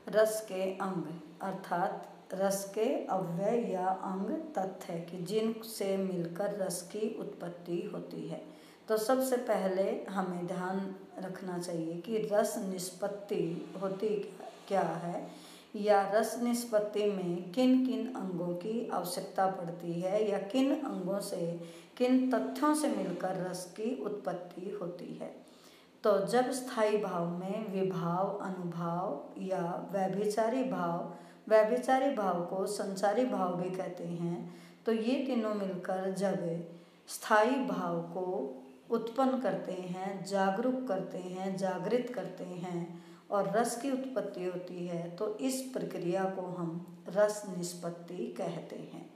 रस के अंग अर्थात रस के अव्यय या अंग तत्व कि जिनसे मिलकर रस की उत्पत्ति होती है। तो सबसे पहले हमें ध्यान रखना चाहिए कि रस निष्पत्ति होती क्या है या रस निष्पत्ति में किन किन अंगों की आवश्यकता पड़ती है या किन अंगों से किन तथ्यों से मिलकर रस की उत्पत्ति होती है। तो जब स्थायी भाव में विभाव, अनुभाव या व्यभिचारी भाव को संचारी भाव भी कहते हैं, तो ये तीनों मिलकर जब स्थायी भाव को उत्पन्न करते हैं, जागरूक करते हैं, जागृत करते हैं और रस की उत्पत्ति होती है, तो इस प्रक्रिया को हम रस निष्पत्ति कहते हैं।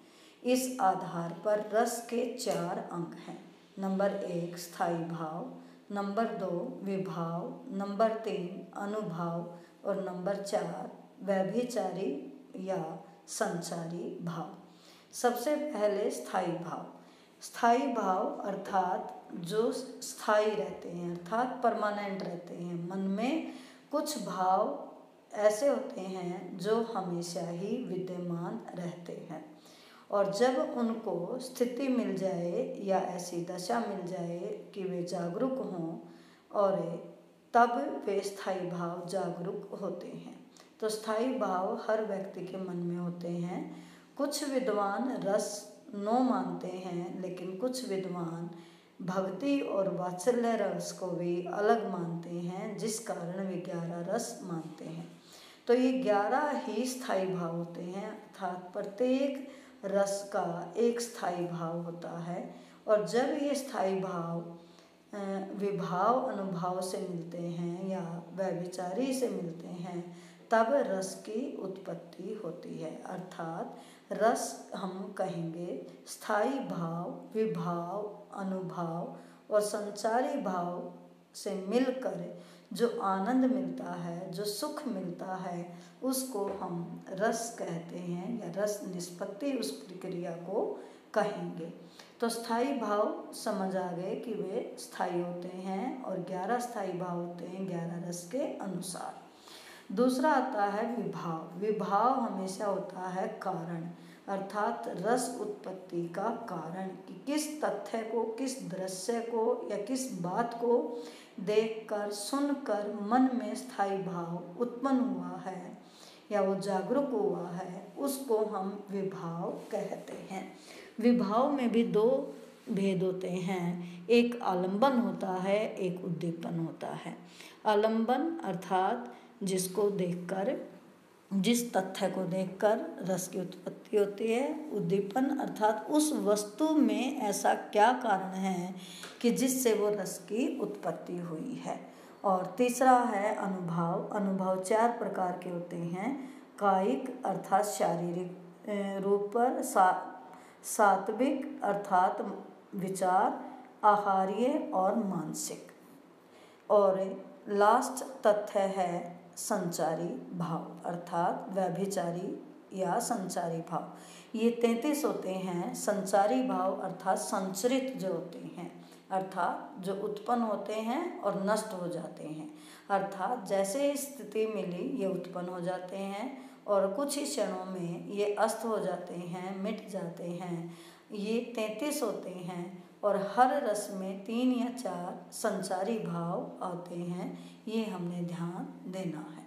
इस आधार पर रस के 4 अंग हैं। नंबर 1 स्थायी भाव, नंबर 2 विभाव, नंबर 3 अनुभाव और नंबर 4 व्यभिचारी या संचारी भाव। सबसे पहले स्थायी भाव। स्थायी भाव अर्थात जो स्थायी रहते हैं अर्थात परमानेंट रहते हैं। मन में कुछ भाव ऐसे होते हैं जो हमेशा ही विद्यमान रहते हैं और जब उनको स्थिति मिल जाए या ऐसी दशा मिल जाए कि वे जागरूक हों और तब वे स्थायी भाव जागरूक होते हैं। तो स्थायी भाव हर व्यक्ति के मन में होते हैं। कुछ विद्वान रस 9 मानते हैं, लेकिन कुछ विद्वान भक्ति और वात्सल्य रस को भी अलग मानते हैं, जिस कारण वे 11 रस मानते हैं। तो ये 11 ही स्थायी भाव होते हैं अर्थात प्रत्येक रस का एक स्थायी भाव होता है और जब ये स्थायी भाव विभाव अनुभाव से मिलते हैं या व्यभिचारी से मिलते हैं तब रस की उत्पत्ति होती है। अर्थात रस हम कहेंगे स्थायी भाव, विभाव, अनुभाव और संचारी भाव से मिलकर जो आनंद मिलता है, जो सुख मिलता है, उसको हम रस कहते हैं या रस निष्पत्ति उस प्रक्रिया को कहेंगे। तो स्थायी भाव समझ आ गए कि वे स्थायी होते हैं और 11 स्थायी भाव होते हैं 11 रस के अनुसार। दूसरा आता है विभाव। विभाव हमेशा होता है कारण अर्थात रस उत्पत्ति का कारण कि किस तथ्य को, किस दृश्य को या किस बात को देखकर सुनकर मन में स्थायी भाव उत्पन्न हुआ है या वो जागरूक हुआ है, उसको हम विभाव कहते हैं। विभाव में भी 2 भेद होते हैं, एक आलंबन होता है, एक उद्दीपन होता है। आलंबन अर्थात जिसको देखकर, जिस तथ्य को देखकर रस की उत्पत्ति होती है। उद्दीपन अर्थात उस वस्तु में ऐसा क्या कारण है कि जिससे वो रस की उत्पत्ति हुई है। और तीसरा है अनुभाव। अनुभाव 4 प्रकार के होते हैं। कायिक अर्थात शारीरिक रूप पर, सात्विक अर्थात विचार, आहार्य और मानसिक, और लास्ट तथ्य है संचारी भाव अर्थात व्यभिचारी या संचारी भाव। ये 33 होते हैं। संचारी भाव अर्थात संचरित जो होते हैं अर्थात जो उत्पन्न होते हैं और नष्ट हो जाते हैं, अर्थात जैसे स्थिति मिली ये उत्पन्न हो जाते हैं और कुछ ही क्षणों में ये अस्त हो जाते हैं, मिट जाते हैं। ये 33 होते हैं और हर रस में 3 या 4 संचारी भाव आते हैं। ये हमने ध्यान देना है।